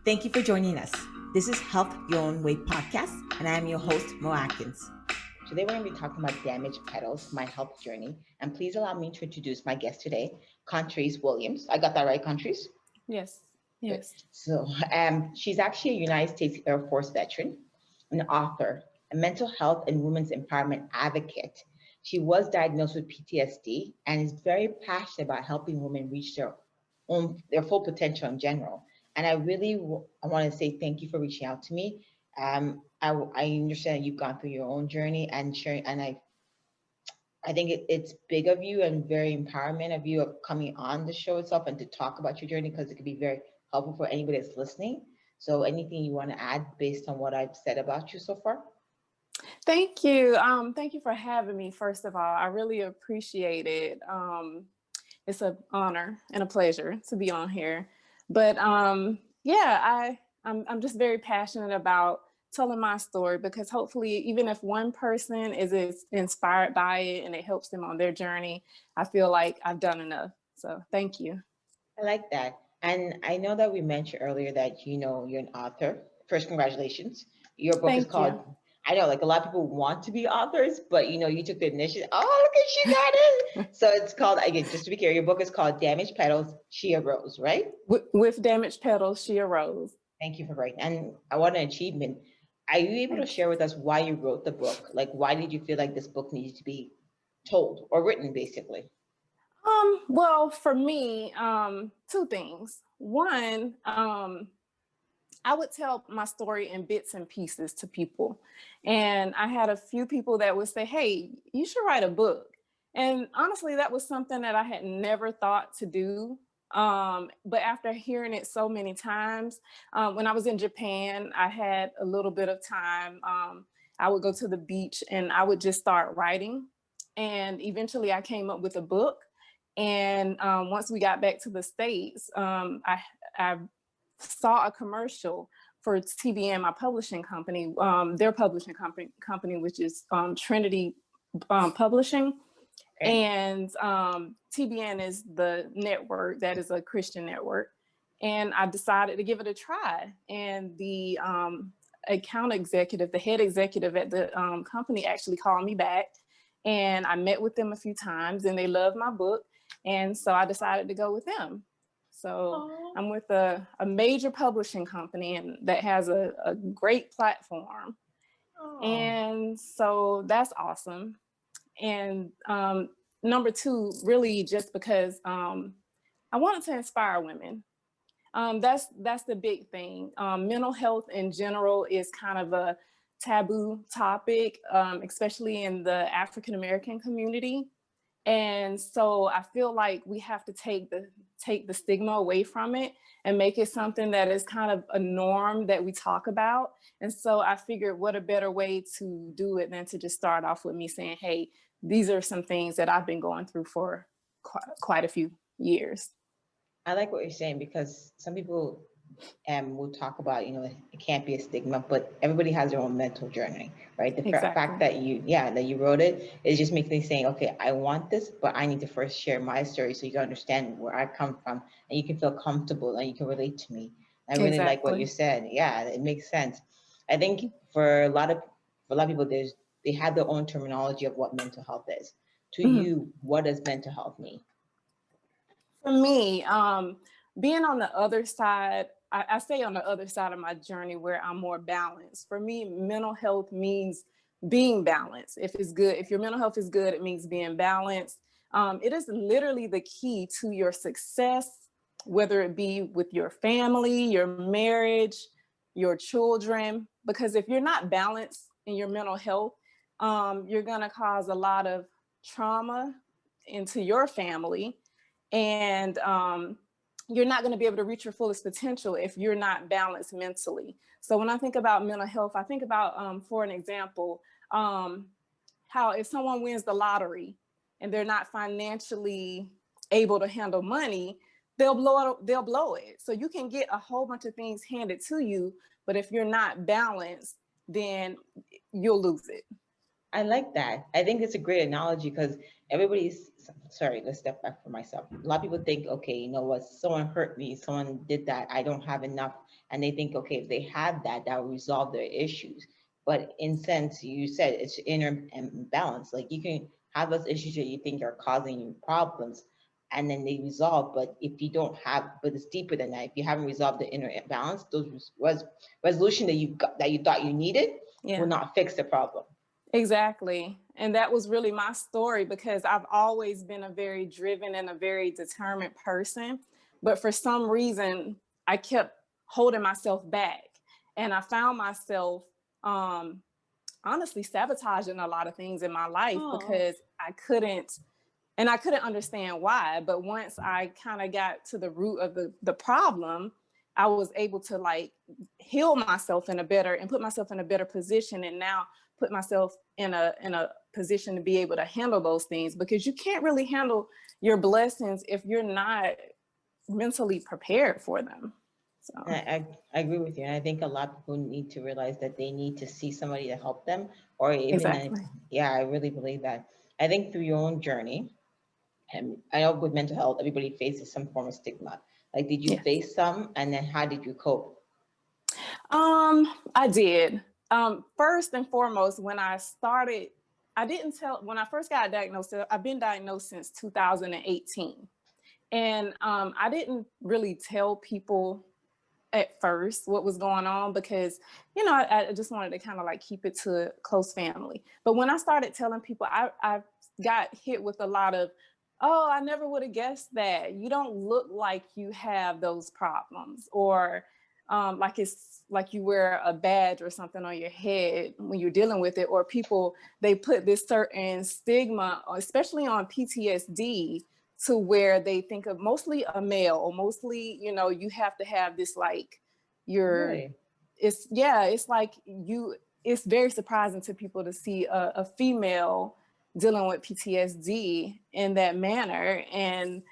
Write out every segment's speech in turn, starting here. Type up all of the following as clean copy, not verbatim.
Thank you for joining us. This is Health Your Own Way podcast, and I am your host, Mo Atkins. Today, we're going to be talking about Damaged Petals, my health journey. And please allow me to introduce my guest today, Contrise Williams. I got that right, Contrise? Yes. Yes. So she's actually a United States Air Force veteran, an author, a mental health and women's empowerment advocate. She was diagnosed with PTSD and is very passionate about helping women reach their full potential in general. And I want to say thank you for reaching out to me. I understand you've gone through your own journey and sharing, and I think it's big of you and very empowerment of you of coming on the show itself and to talk about your journey, because it could be very helpful for anybody that's listening. So anything you want to add based on what I've said about you so far? Thank you. Thank you for having me. First of all, I really appreciate it. It's an honor and a pleasure to be on here. But I'm just very passionate about telling my story, because hopefully, even if one person is inspired by it and it helps them on their journey, I feel like I've done enough. So thank you. I like that. And I know that we mentioned earlier that, you're an author. First, congratulations. Your book is called, I know, like a lot of people want to be authors, but you took the initiative. Oh, look at she got it. So it's called, again, just to be clear, your book is called Damaged Petals She Arose, right? With Damaged Petals She Arose. Thank you for writing. And I want an achievement. Are you able to share with us why you wrote the book? Like, why did you feel like this book needed to be told or written, basically? Well, for me, two things. One, I would tell my story in bits and pieces to people. And I had a few people that would say, hey, you should write a book. And honestly, that was something that I had never thought to do. But after hearing it so many times, when I was in Japan, I had a little bit of time. I would go to the beach and I would just start writing. And eventually I came up with a book. And once we got back to the States, I saw a commercial for TBN, my publishing company, their publishing company, which is Trinity Publishing. Okay. And TBN is the network that is a Christian network. And I decided to give it a try. And the account executive, the head executive at the company actually called me back. And I met with them a few times and they loved my book. And so I decided to go with them. So I'm with a major publishing company and that has a great platform. And so that's awesome. And number two, really just because I wanted to inspire women. That's the big thing. Mental health in general is kind of a taboo topic, especially in the African-American community. And so I feel like we have to take the stigma away from it and make it something that is kind of a norm that we talk about. And so I figured what a better way to do it than to just start off with me saying, hey, these are some things that I've been going through for quite a few years. I like what you're saying, because some people will talk about, it can't be a stigma, but everybody has their own mental journey, right? The fact that you wrote it is just making me saying, okay, I want this, but I need to first share my story so you can understand where I come from and you can feel comfortable and you can relate to me. I really like what you said. Yeah, it makes sense. I think for a lot of people, they have their own terminology of what mental health is. To you, what does mental health mean? For me, being on the other side, I say on the other side of my journey where I'm more balanced. For me, mental health means being balanced. If your mental health is good, it means being balanced. It is literally the key to your success, whether it be with your family, your marriage, your children, because if you're not balanced in your mental health, you're gonna cause a lot of trauma into your family. And you're not going to be able to reach your fullest potential if you're not balanced mentally. So when I think about mental health, I think about, for an example, how if someone wins the lottery and they're not financially able to handle money, they'll blow it. So you can get a whole bunch of things handed to you, but if you're not balanced, then you'll lose it. I like that. I think it's a great analogy because let's step back for myself. A lot of people think, okay, you know what, someone hurt me, someone did that, I don't have enough, and they think, okay, if they have that, that will resolve their issues. But in sense, you said it's inner imbalance. Like you can have those issues that you think are causing you problems, and then they resolve. But if you don't have, but it's deeper than that. If you haven't resolved the inner imbalance, those resolution that you got, that you thought you needed, will not fix the problem. Exactly. And that was really my story, because I've always been a very driven and a very determined person. But for some reason, I kept holding myself back. And I found myself honestly sabotaging a lot of things in my life because I couldn't understand why. But once I kind of got to the root of the problem, I was able to like heal myself and put myself in a better position, and now put myself in a position to be able to handle those things, because you can't really handle your blessings if you're not mentally prepared for them. So I agree with you. And I think a lot of people need to realize that they need to see somebody to help them, or even, I really believe that. I think through your own journey, and I know with mental health, everybody faces some form of stigma. Like, did you face some, and then how did you cope? I did. First and foremost, when I first got diagnosed, I've been diagnosed since 2018. And I didn't really tell people at first what was going on, because, you know, I just wanted to kind of like keep it to close family. But when I started telling people, I got hit with a lot of, oh, I never would have guessed that. You don't look like you have those problems, or like it's like you wear a badge or something on your head when you're dealing with it. Or people, they put this certain stigma, especially on PTSD, to where they think of mostly a male, or mostly, you know, you have to have this like it's like it's very surprising to people to see a female dealing with PTSD in that manner. And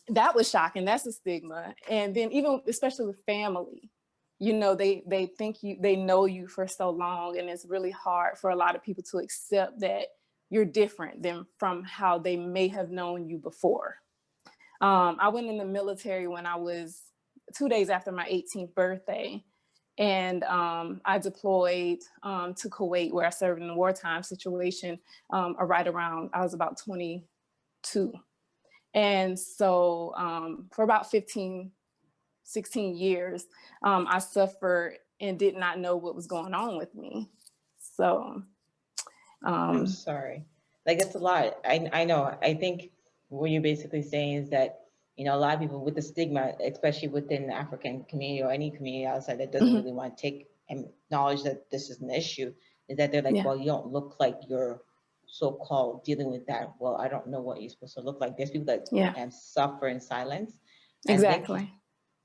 that was shocking. That's a stigma. And then even especially with family, you know, they think they know you for so long, and it's really hard for a lot of people to accept that you're different than from how they may have known you before. I went in the military when I was 2 days after my 18th birthday. And I deployed to Kuwait, where I served in a wartime situation right around, I was about 22. And so for about 15, 16 years, I suffered and did not know what was going on with me. So I'm sorry. Like, it's a lot. I know. I think what you're basically saying is that, you know, a lot of people with the stigma, especially within the African community or any community outside that doesn't really want to take and acknowledge that this is an issue, is that they're like, well, you don't look like you're so-called dealing with that. Well, I don't know what you're supposed to look like. There's people that suffer in silence. And I think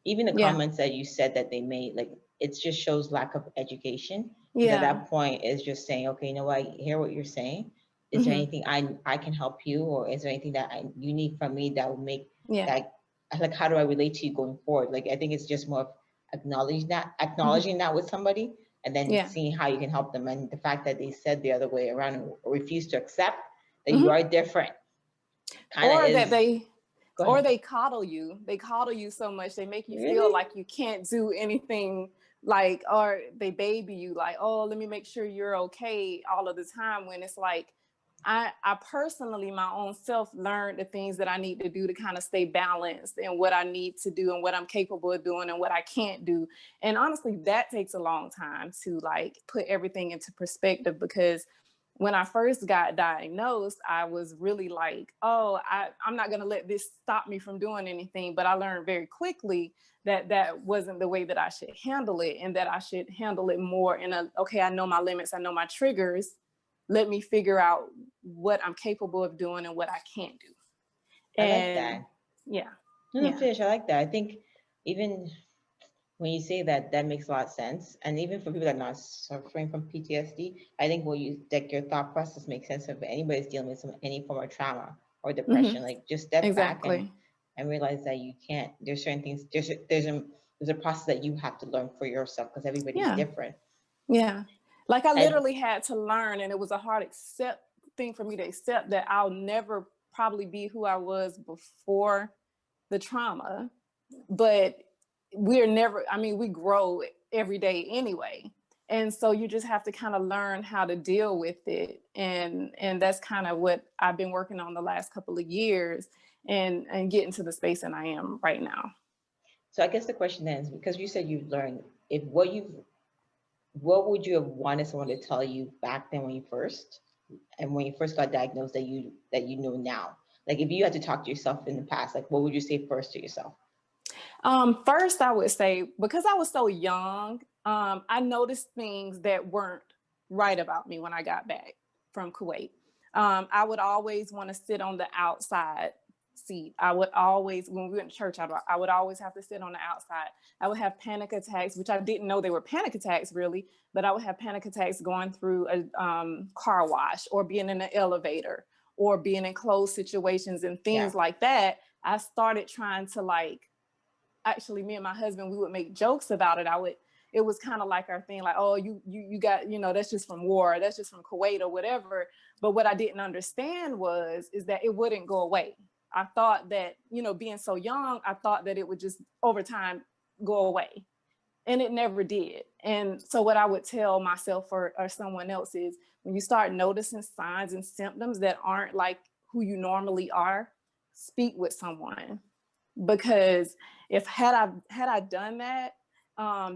even the comments that you said that they made, like, it just shows lack of education. At that point, it's just saying, okay, you know what, I hear what you're saying. Is there anything I can help you, or is there anything that you need from me that will make that, like, how do I relate to you going forward? Like, I think it's just more of acknowledging that with somebody, and then seeing how you can help them. And the fact that they said the other way around and refuse to accept that you are different, that they coddle you. They coddle you so much, they make you feel like you can't do anything, like, or they baby you, like, oh, let me make sure you're okay all of the time, when it's like, I personally, my own self, learned the things that I need to do to kind of stay balanced, and what I need to do, and what I'm capable of doing, and what I can't do. And honestly, that takes a long time to like put everything into perspective, because when I first got diagnosed, I was really like, oh, I'm not going to let this stop me from doing anything. But I learned very quickly that that wasn't the way that I should handle it, and that I should handle it more in okay, I know my limits, I know my triggers. Let me figure out what I'm capable of doing and what I can't do. I like that. Finish. I like that. I think even when you say that, that makes a lot of sense. And even for people that are not suffering from PTSD, I think like your thought process makes sense. If anybody's dealing with any form of trauma or depression, like, just step back and realize that you can't. There's certain things. There's a process that you have to learn for yourself, because everybody's different. Yeah. Like, I literally had to learn, and it was a hard thing for me to accept, that I'll never probably be who I was before the trauma. But we're never, I mean, we grow every day anyway. And so you just have to kind of learn how to deal with it. And that's kind of what I've been working on the last couple of years, and getting to the space that I am right now. So I guess the question then is, because you said you've learned, if what would you have wanted someone to tell you back then when you first got diagnosed that you know now? Like if you had to talk to yourself in the past, like what would you say first to yourself? First, I would say, because I was so young, I noticed things that weren't right about me when I got back from Kuwait. I would always want to sit on the outside seat. I would always, when we went to church, I would always have to sit on the outside. I would have panic attacks, which I didn't know they were panic attacks really, but I would have panic attacks going through a car wash, or being in an elevator, or being in closed situations and things like that. I started trying to, like, actually, me and my husband, we would make jokes about it. It was kind of like our thing, like, oh, you got, that's just from war, that's just from Kuwait or whatever. But what I didn't understand is that it wouldn't go away. I thought that, being so young, I thought that it would just over time go away, and it never did. And so what I would tell myself or someone else is, when you start noticing signs and symptoms that aren't like who you normally are, speak with someone. Because if had I done that,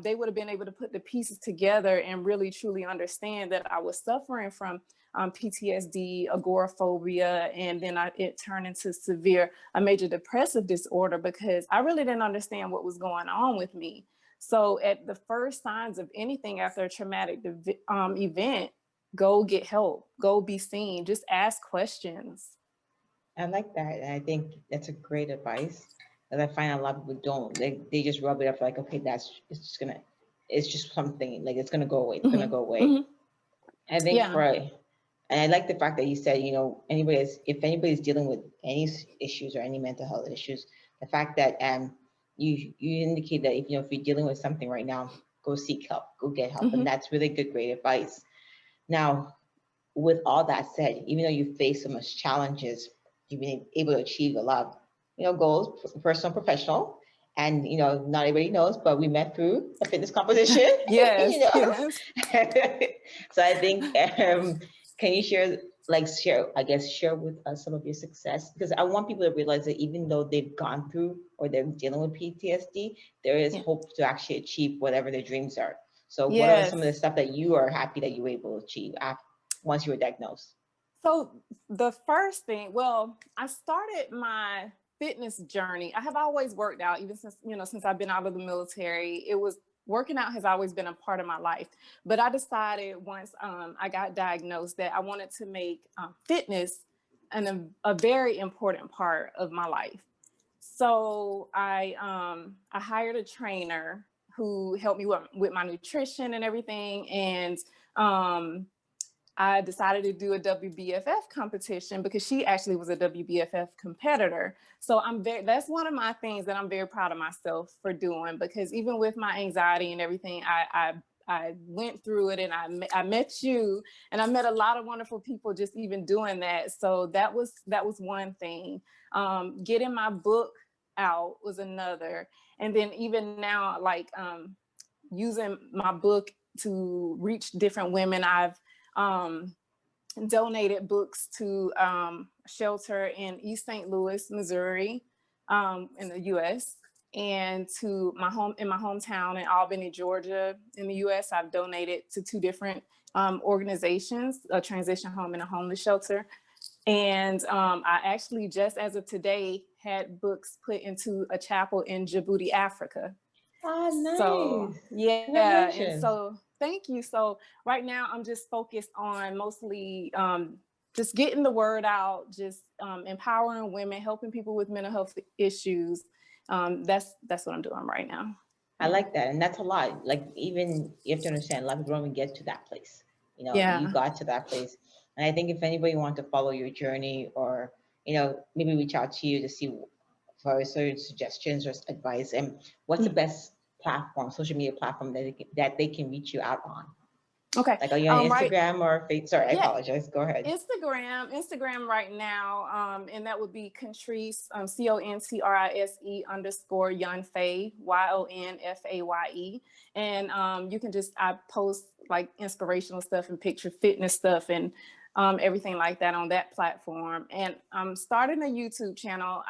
they would have been able to put the pieces together and really truly understand that I was suffering from PTSD, agoraphobia, and then it turned into a major depressive disorder, because I really didn't understand what was going on with me. So at the first signs of anything after a traumatic event, go get help, go be seen, just ask questions. I like that. And I think that's a great advice. And I find a lot of people don't. They just rub it up like, okay, it's just something, like it's gonna go away. It's gonna go away. Mm-hmm. I think and I like the fact that you said, if anybody's dealing with any issues or any mental health issues, the fact that you indicate that if you're dealing with something right now, go seek help, go get help. Mm-hmm. And that's really good, great advice. Now, with all that said, even though you face so much challenges, you've been able to achieve a lot of, goals, personal, professional. And, not everybody knows, but we met through a fitness competition. Yes. So I think, can you share with us some of your success? Because I want people to realize that even though they've gone through or they're dealing with PTSD, there is hope to actually achieve whatever their dreams are. So what are some of the stuff that you are happy that you were able to achieve once you were diagnosed? So the first thing, I started my fitness journey. I have always worked out, even since I've been out of the military. Working out has always been a part of my life. But I decided once I got diagnosed that I wanted to make fitness a very important part of my life. So I hired a trainer who helped me with my nutrition and everything. And I decided to do a WBFF competition because she actually was a WBFF competitor. So that's one of my things that I'm very proud of myself for doing, because even with my anxiety and everything, I went through it, and I met you, and I met a lot of wonderful people just even doing that. So that was one thing. Getting my book out was another. And then even now, like using my book to reach different women. I've donated books to a shelter in East St. Louis, Missouri, in the U.S., and to my hometown in Albany, Georgia, in the U.S. I've donated to 2 different organizations, a transition home and a homeless shelter. And I actually, just as of today, had books put into a chapel in Djibouti, Africa. Oh, nice. So, yeah. And so, thank you. So right now I'm just focused on mostly just getting the word out, just empowering women, helping people with mental health issues. That's what I'm doing right now. I like that. And that's a lot. Like, even you have to understand, a lot of people don't even get to that place. You got to that place. And I think if anybody wants to follow your journey, or, maybe reach out to you to see for certain suggestions or advice, and what's the best social media platform that they can reach you out on? Okay. Like, are you on Right. Instagram or Facebook? Sorry, I Yeah. apologize. Go ahead. Instagram right now, and that would be Contrise, CONTRISE _Yonfaye, YONFAYE, and you can I post like inspirational stuff and picture fitness stuff and everything like that on that platform. And I'm starting a YouTube channel.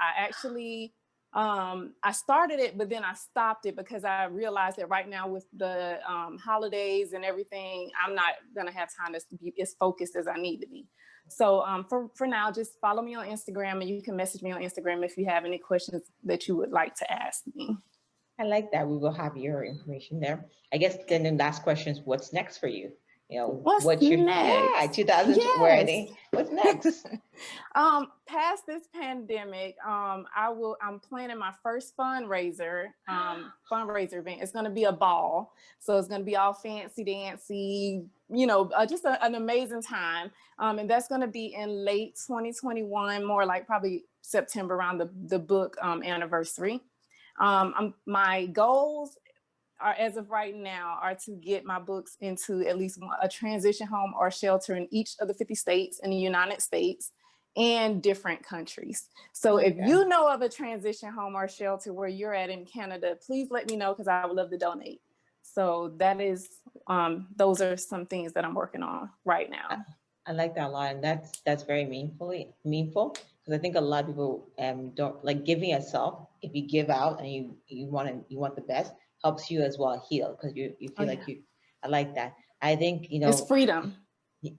I started it, but then I stopped it because I realized that right now with the holidays and everything, I'm not going to have time to be as focused as I need to be. So for now, just follow me on Instagram, and you can message me on Instagram if you have any questions that you would like to ask me. I like that. We will have your information there. I guess then the last question is, what's next for you? What's next? 2020. What's next? Past this pandemic, I'm planning my first fundraiser event. It's going to be a ball. So it's going to be all fancy dancy, just an amazing time. And that's going to be in late 2021, more like probably September, around the book anniversary. My goals are, as of right now, are to get my books into at least a transition home or shelter in each of the 50 states in the United States and different countries. So if you know of a transition home or shelter where you're at in Canada, please let me know, because I would love to donate. So that is, those are some things that I'm working on right now. I like that a lot, and that's very meaningful, because I think a lot of people don't like giving yourself. If you give out and you want the best, helps you as well heal, because you feel like you. I like that. I think it's freedom.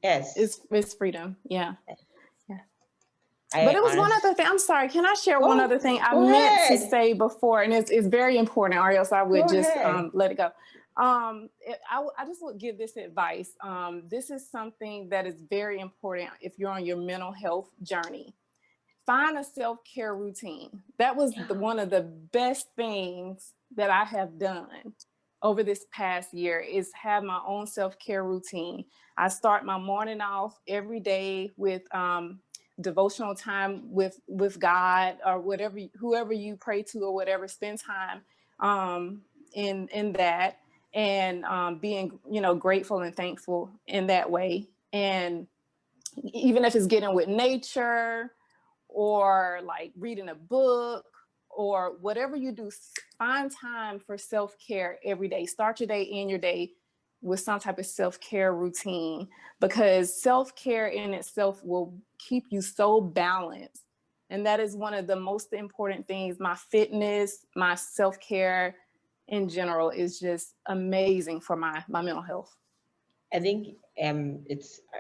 Yes, it's freedom. Yeah. But it was one other thing. I'm sorry. Can I share one other thing I meant to say before? And it's very important, or else I would let it go. I just would give this advice. This is something that is very important if you're on your mental health journey. Find a self-care routine. That was one of the best things that I have done over this past year, is have my own self-care routine. I start my morning off every day with devotional time with God, or whoever you pray to or whatever. Spend time in that, and being grateful and thankful in that way. And even if it's getting with nature, or like reading a book, or whatever you do, find time for self-care every day. Start your day, end your day with some type of self-care routine, because self-care in itself will keep you so balanced. And that is one of the most important things. My fitness, my self-care in general is just amazing for my mental health. I think I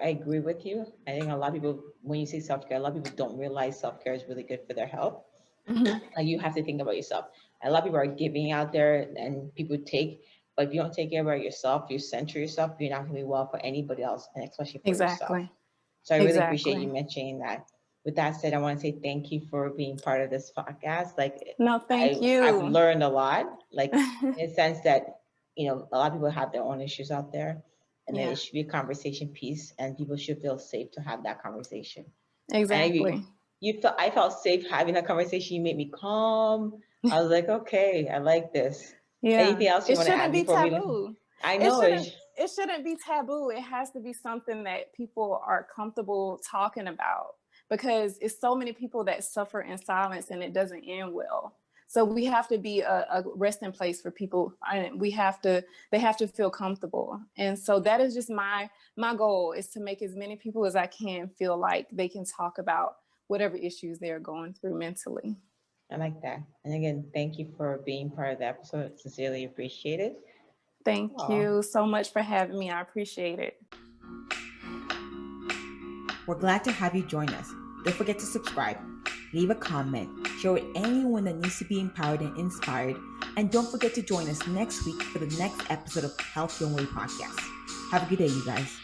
agree with you. I think a lot of people, when you say self-care, a lot of people don't realize self-care is really good for their health. Like, you have to think about yourself. A lot of people are giving out there, and people take, but if you don't take care of yourself, you center yourself, you're not going to be well for anybody else, and especially for yourself. So I really appreciate you mentioning that. With that said, I want to say thank you for being part of this podcast. Thank you. I've learned a lot, in the sense that, a lot of people have their own issues out there, and then it should be a conversation piece, and people should feel safe to have that conversation. Exactly. I felt safe having that conversation. You made me calm. I was like, okay, I like this. Yeah. Anything else you want to add before taboo. I know it shouldn't be taboo. It has to be something that people are comfortable talking about, because it's so many people that suffer in silence and it doesn't end well. So we have to be a resting place for people, and they have to feel comfortable. And so that is just my goal, is to make as many people as I can feel like they can talk about whatever issues they're going through mentally. I like that. And again, thank you for being part of the episode. Sincerely appreciate it. Thank you so much for having me. I appreciate it. We're glad to have you join us. Don't forget to subscribe, leave a comment, share with anyone that needs to be empowered and inspired. And don't forget to join us next week for the next episode of Health Your Way Podcast. Have a good day, you guys.